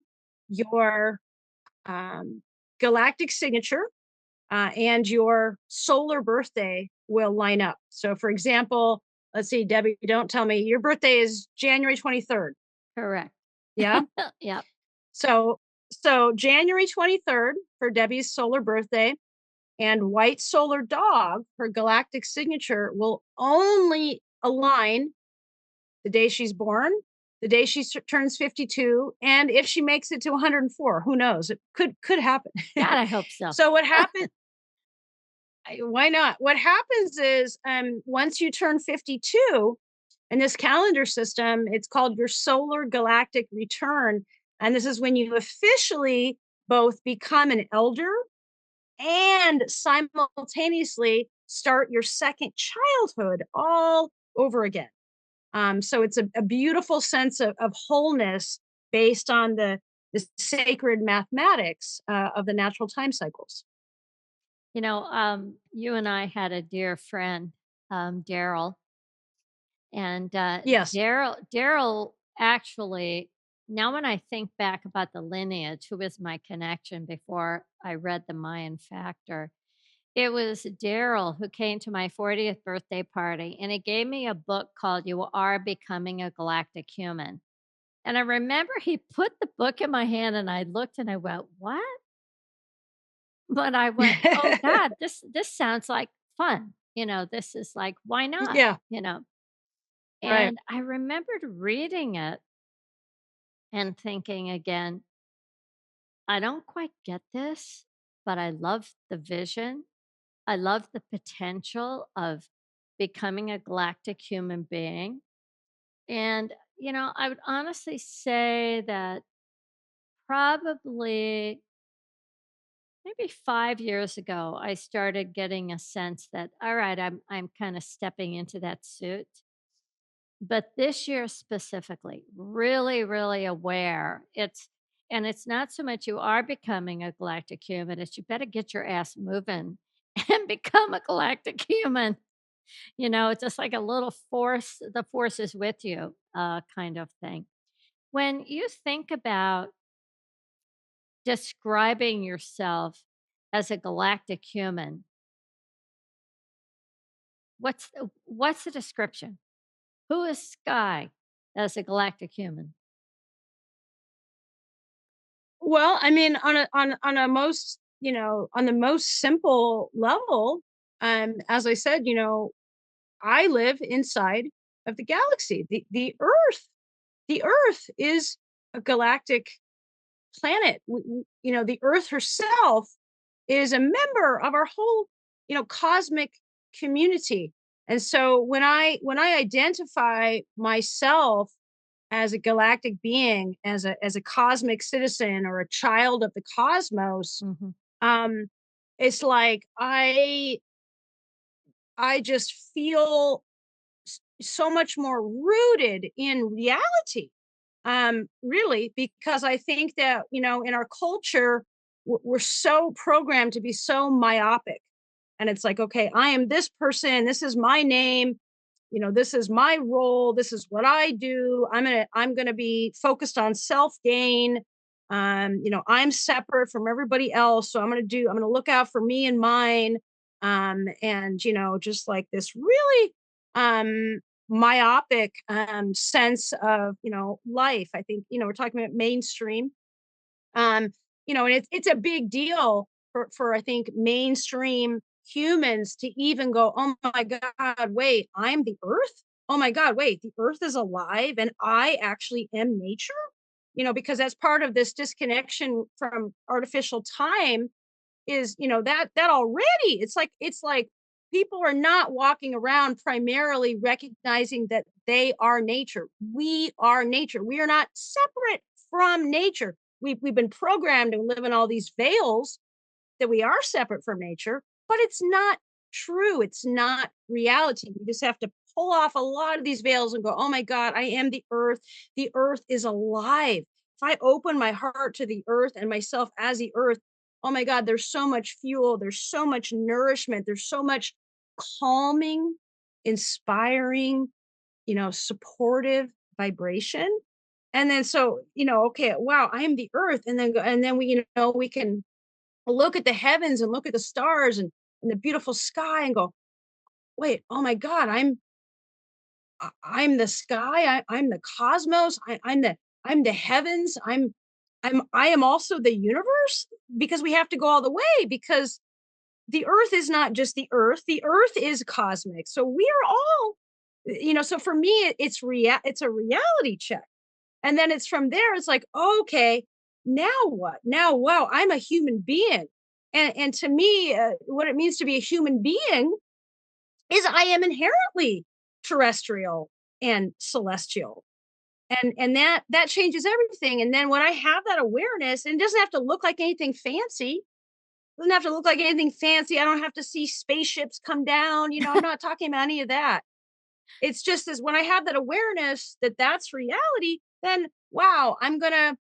your galactic signature and your solar birthday will line up. So, for example, let's see, Debbie, don't tell me your birthday is January 23rd. Correct. Yeah. Yep. So, so January 23rd for Debbie's solar birthday, and white solar dog, her galactic signature, will only align the day she's born, the day she turns 52, and if she makes it to 104, who knows? It could happen. God, I hope so. So what happened? Why not? What happens is, once you turn 52 in this calendar system, it's called your solar galactic return. And this is when you officially both become an elder and simultaneously start your second childhood all over again. So it's a beautiful sense of wholeness based on the sacred mathematics of the natural time cycles. You and I had a dear friend, Daryl, and Yes. Daryl actually. Now, when I think back about the lineage, who was my connection before I read the Mayan Factor, it was Daryl who came to my 40th birthday party, and he gave me a book called "You Are Becoming a Galactic Human." And I remember he put the book in my hand, and I looked and I went, "What?" But I went, "Oh god, this sounds like fun." This is like, "Why not?" Yeah, You know? right. And I remembered reading it and thinking again, "I don't quite get this, but I love the vision. I love the potential of becoming a galactic human being." And, I would honestly say that probably maybe 5 years ago, I started getting a sense that, all right, I'm kinda stepping into that suit. But this year specifically, really, really aware. It's not so much you are becoming a galactic human, it's you better get your ass moving and become a galactic human. It's just like a little force, the force is with you, kind of thing. When you think about describing yourself as a galactic human, what's the description? Who is Sky as a galactic human? Well, I mean, on a most, on the most simple level, as I said, I live inside of the galaxy. The Earth is a galactic planet. The Earth herself is a member of our whole, cosmic community. And so when I identify myself as a galactic being, as a cosmic citizen or a child of the cosmos, Mhm. um, it's like I just feel so much more rooted in reality. Really, because I think that, in our culture, we're so programmed to be so myopic. And it's like, okay, I am this person, this is my name, this is my role, this is what I do. I'm gonna be focused on self gain. I'm separate from everybody else, so I'm gonna look out for me and mine. And just like this really myopic sense of life. I think we're talking about mainstream, um, and it's a big deal for I think mainstream humans to even go, oh my God, wait, I'm the earth. Oh my God, wait, the earth is alive and I actually am nature. Because that's part of this disconnection from artificial time is, that already it's like people are not walking around primarily recognizing that they are nature. We are nature. We are not separate from nature. We've been programmed to live in all these veils that we are separate from nature, but it's not true. It's not reality. We just have to pull off a lot of these veils and go, oh my God, I am the earth. The earth is alive. If I open my heart to the earth and myself as the earth, oh my God, there's so much fuel. There's so much nourishment. There's so much calming, inspiring, supportive vibration. And then so, okay, wow, I am the earth. And then we can look at the heavens and look at the stars and the beautiful sky and go, wait, oh my God, I'm the sky, I'm the cosmos, I'm the heavens, I am also the universe, because we have to go all the way, because the earth is not just the earth is cosmic. So we are all, so for me it's a reality check. And then it's from there, it's like, okay, now what? Now, wow, I'm a human being. And to me, what it means to be a human being is I am inherently terrestrial and celestial. And that changes everything. And then when I have that awareness, and it doesn't have to look like anything fancy. Doesn't have to look like anything fancy. I don't have to see spaceships come down. I'm not talking about any of that. It's just as when I have that awareness that that's reality, then wow, I'm gonna,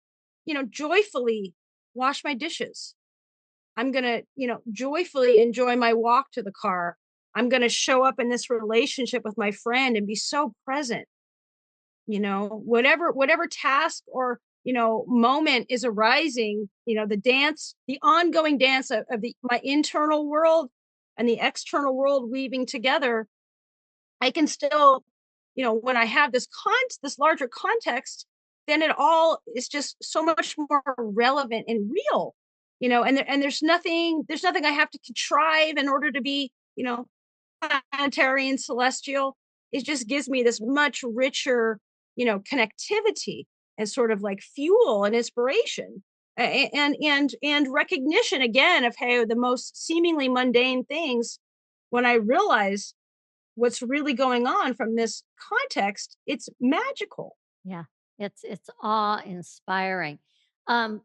joyfully wash my dishes. I'm gonna, joyfully enjoy my walk to the car. I'm gonna show up in this relationship with my friend and be so present. Whatever task or moment is arising, the ongoing dance of my internal world and the external world weaving together. I can still, when I have this larger context, then it all is just so much more relevant and real. And there's nothing I have to contrive in order to be, planetary and celestial. It just gives me this much richer, connectivity and sort of like fuel and inspiration. And recognition again of, hey, the most seemingly mundane things, when I realize what's really going on from this context, it's magical. Yeah, it's awe-inspiring. Um,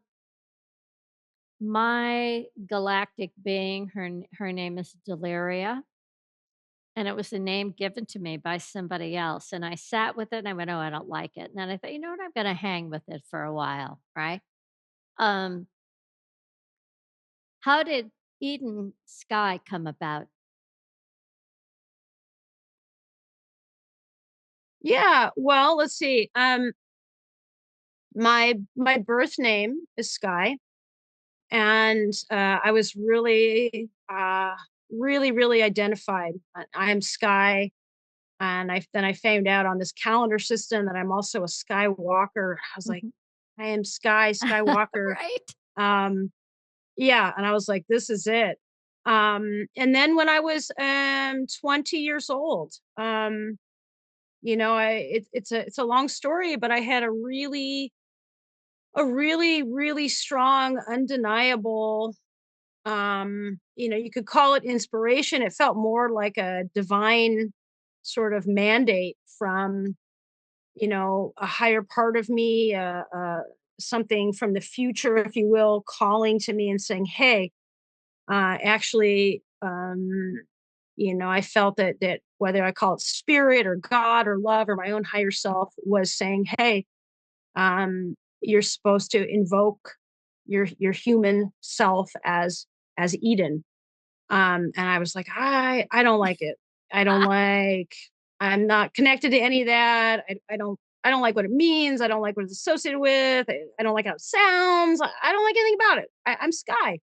my galactic being, her name is Deliria, and it was a name given to me by somebody else, and I sat with it, and I went, "Oh, I don't like it." And then I thought, "You know what? I'm gonna hang with it for a while," right? Um, how did Eden Sky come about? Yeah, well, let's see. My birth name is Sky, and I was really identified. I am Sky, and I found out on this calendar system that I'm also a Skywalker. I was like, Mhm. I am Sky Skywalker. Right? Um, yeah, and I was like, this is it. And then when I was 20 years old, it's a long story, but I had a really strong, undeniable, you could call it inspiration. It felt more like a divine sort of mandate from, a higher part of me, something from the future, if you will, calling to me and saying, hey, actually, I felt that whether I call it spirit or God or love or my own higher self was saying, hey, you're supposed to invoke your human self as Eden. And I was like, I don't like it. I don't like. I'm not connected to any of that. I don't like what it means. I don't like what it's associated with. I don't like how it sounds. I don't like anything about it. I'm Sky.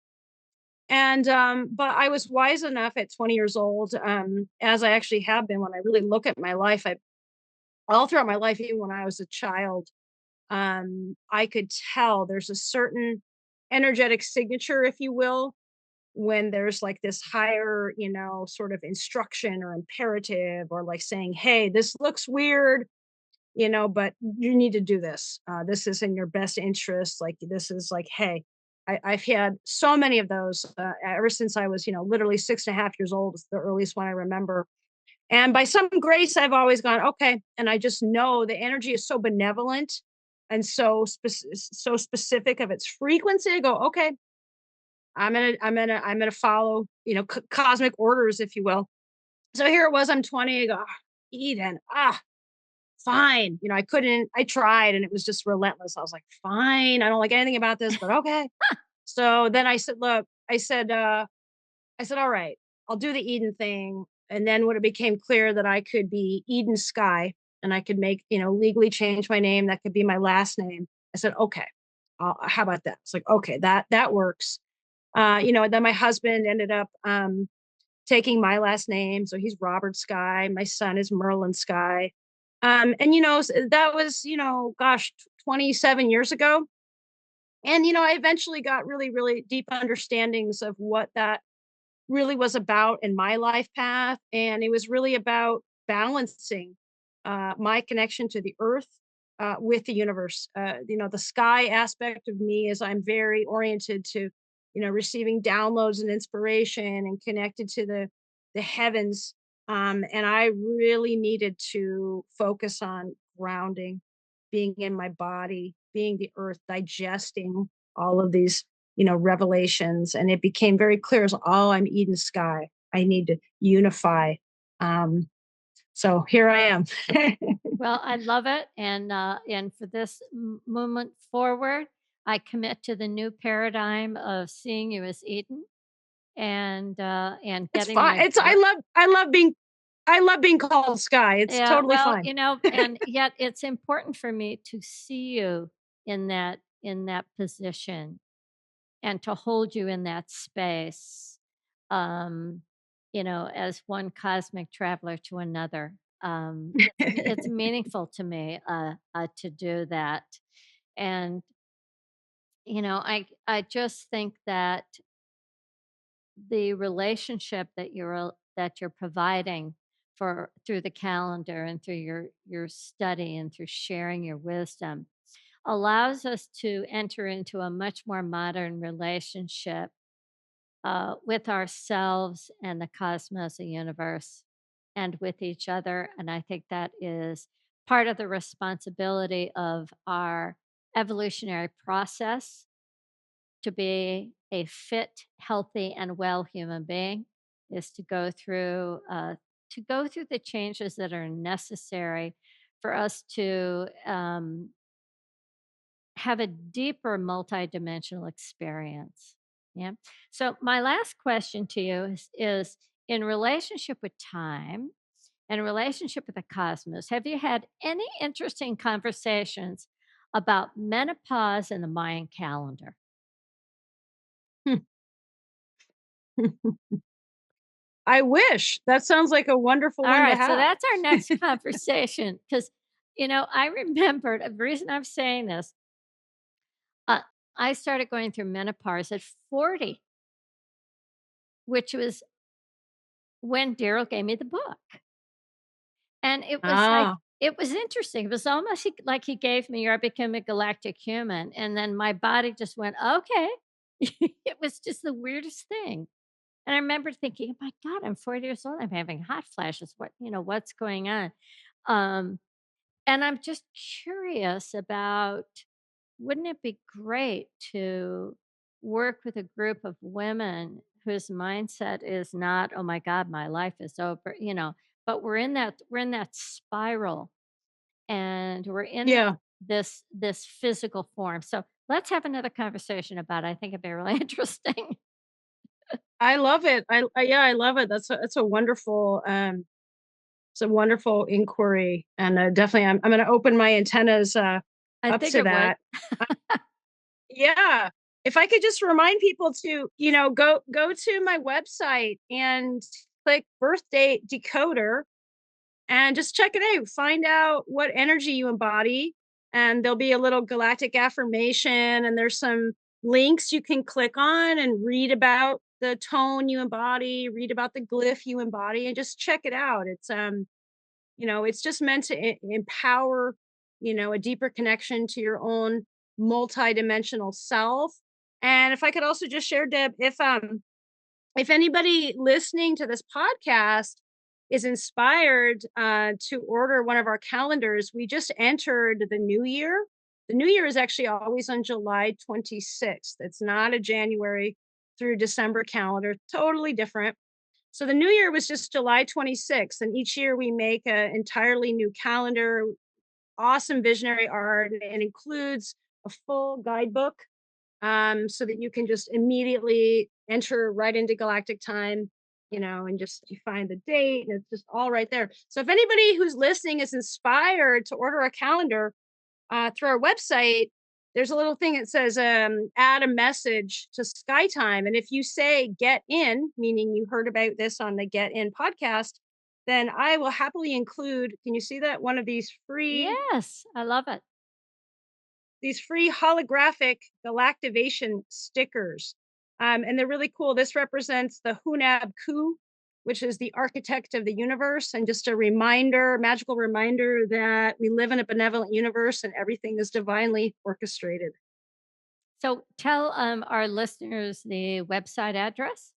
And but I was wise enough at 20 years old, as I actually have been when I really look at my life. I All throughout my life, even when I was a child, I could tell there's a certain energetic signature, if you will, when there's like this higher, sort of instruction or imperative, or like saying, hey, this looks weird, but you need to do this. This is in your best interest. Like, this is like, hey, I've had so many of those ever since I was, literally 6.5 years old, is the earliest one I remember. And by some grace, I've always gone, okay. And I just know the energy is so benevolent and so specific of its frequency. I go, okay, I'm gonna follow, cosmic orders, if you will. So here it was, I'm 20. I go, Eden, fine. I tried and it was just relentless. I was like, fine, I don't like anything about this, but okay. So then I said, look, I said, all right, I'll do the Eden thing. And then when it became clear that I could be Eden Sky and I could make, legally change my name, that could be my last name. I said, okay, how about that? It's like, okay, that works. Then my husband ended up taking my last name. So he's Robert Sky. My son is Merlin Sky. And, that was, gosh, 27 years ago. And, I eventually got really, really deep understandings of what that really was about in my life path. And it was really about balancing my connection to the earth with the universe. The sky aspect of me is I'm very oriented to, receiving downloads and inspiration and connected to the heavens. And I really needed to focus on grounding, being in my body, being the earth, digesting all of these, revelations. And it became very clear as, oh, I'm Eden Sky. I need to unify. Um, So here I am. Well, I love it, and for this movement forward, I commit to the new paradigm of seeing you as Eden and It's getting fine. my It's gr I love being called Sky. It's Yeah, totally well, fine. and yet it's important for me to see you in that position and to hold you in that space, um, as one cosmic traveler to another. It's meaningful to me to do that, and I just think that the relationship that you're providing for through the calendar and through your study and through sharing your wisdom allows us to enter into a much more modern relationship with ourselves and the cosmos, the universe, and with each other. And I think that is part of the responsibility of our evolutionary process to be a fit, healthy, and well human being is to go through the changes that are necessary for us to have a deeper multidimensional experience. Yeah. So my last question to you is in relationship with time and relationship with the cosmos, have you had any interesting conversations about menopause and the Mayan calendar? I wish. That sounds like a wonderful All one to right, so have. that's our next conversation because, I remembered the reason I'm saying this. Uh, I started going through menopause at 40, which was when Daryl gave me the book. And Ah, it was interesting. It was almost like he gave me "I became a galactic human," and then my body just went, "Okay." It was just the weirdest thing. And I remember thinking, "Oh my god, I'm 40 years old. I'm having hot flashes. What's going on?" Um, and I'm just curious about, wouldn't it be great to work with a group of women whose mindset is not, "Oh my god, my life is over," but we're in that spiral and we're in yeah. this physical form. So let's have another conversation about it. I think it'd be really interesting. I love it. Yeah, I love it. It's a wonderful inquiry, and, definitely I'm gonna open my antennas, I up think to it would. that. Yeah. If I could just remind people to, go to my website and click birthday decoder and just check it out. Find out what energy you embody. And there'll be a little galactic affirmation, and there's some links you can click on and read about the tone you embody, read about the glyph you embody, and just check it out. It's just meant to empower, a deeper connection to your own multidimensional self. And if I could also just share, Deb, if anybody listening to this podcast is inspired to order one of our calendars, we just entered the new year. The new year is actually always on July 26th. It's not a January through December calendar, totally different. So the new year was just July 26th. And each year we make an entirely new calendar, awesome visionary art. And it includes a full guidebook so that you can just immediately enter right into galactic time, and just you find the date and it's just all right there. So if anybody who's listening is inspired to order a calendar through our website, there's a little thing that says add a message to SkyTime. And if you say get in, meaning you heard about this on the Get In podcast, then I will happily include, can you see that? One of Yes, I love it. these free holographic galactivation stickers. And they're really cool. This represents the Hunab Ku, which is the architect of the universe, and just a reminder, magical reminder that we live in a benevolent universe and everything is divinely orchestrated. So tell our listeners the website address.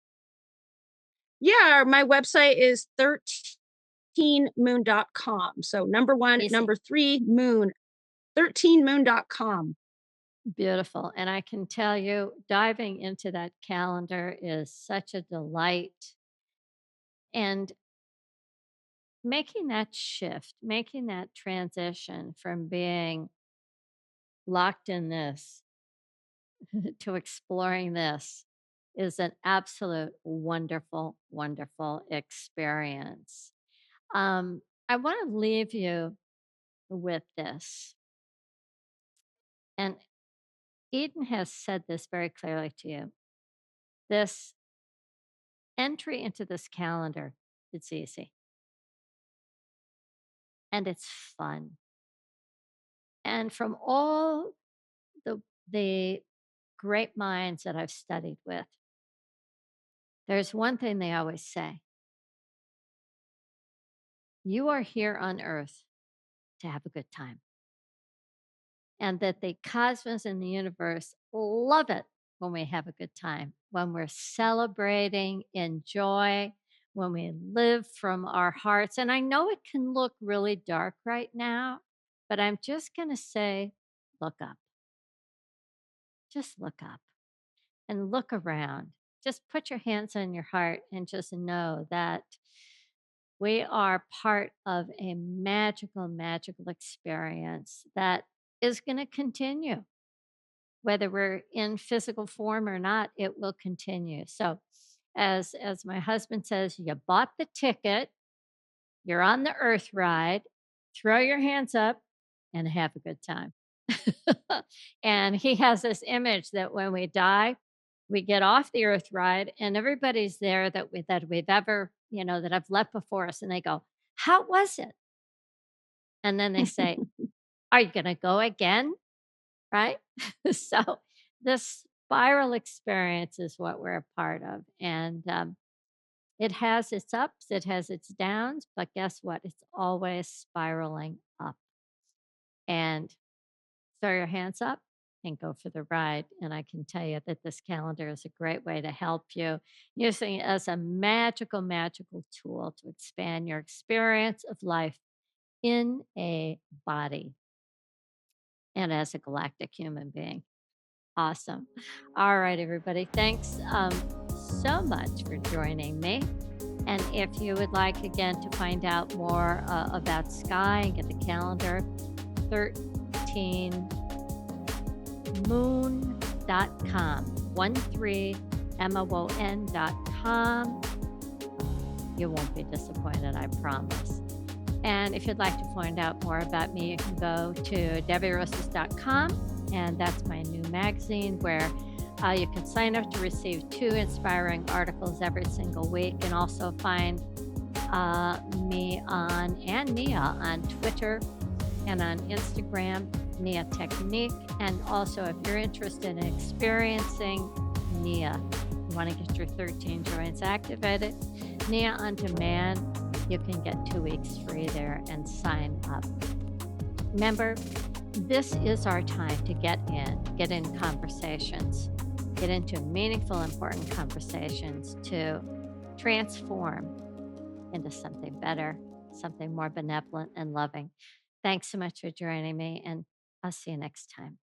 Yeah, my website is 13moon.com. So number one, Easy. number three, moon, 13moon.com. Beautiful. And I can tell you, diving into that calendar is such a delight. And making that shift, making that transition from being locked in this to exploring this is an absolute wonderful, wonderful experience. I want to leave you with this. And Eden has said this very clearly to you. This entry into this calendar, it's easy and it's fun. And from all the great minds that I've studied with, there's one thing they always say: you are here on earth to have a good time. And that the cosmos and the universe love it when we have a good time, when we're celebrating in joy, when we live from our hearts. And I know it can look really dark right now, but I'm just going to say, look up. Just look up and look around. Just put your hands on your heart and just know that we are part of a magical, magical experience that is going to continue. Whether we're in physical form or not, it will continue. So, as my husband says, you bought the ticket, you're on the earth ride, throw your hands up and have a good time. And he has this image that when we die, we get off the earth ride and everybody's there that we've ever, that have left before us, and they go, "How was it?" And then they say, "Are you going to go again?" Right? So, this spiral experience is what we're a part of, and, it has its ups, it has its downs, but guess what? It's always spiraling up, and throw your hands up and go for the ride, and I can tell you that this calendar is a great way to help you, using it as a magical, magical tool to expand your experience of life in a body and as a galactic human being. Awesome. All right, everybody. Thanks so much for joining me. And if you would like, again, to find out more about Sky and get the calendar, 13moon.com, 13moon.com. You won't be disappointed, I promise. And if you'd like to find out more about me, you can go to debbierosas.com, and that's my new magazine where you can sign up to receive 2 inspiring articles every single week, and also find me and Nia on Twitter and on Instagram, Nia Technique. And also, if you're interested in experiencing Nia, you want to get your 13 joints activated, Nia on Demand, you can get 2 weeks free there and sign up. Remember, this is our time to get in conversations, get into meaningful, important conversations to transform into something better, something more benevolent and loving. Thanks so much for joining me, and I'll see you next time.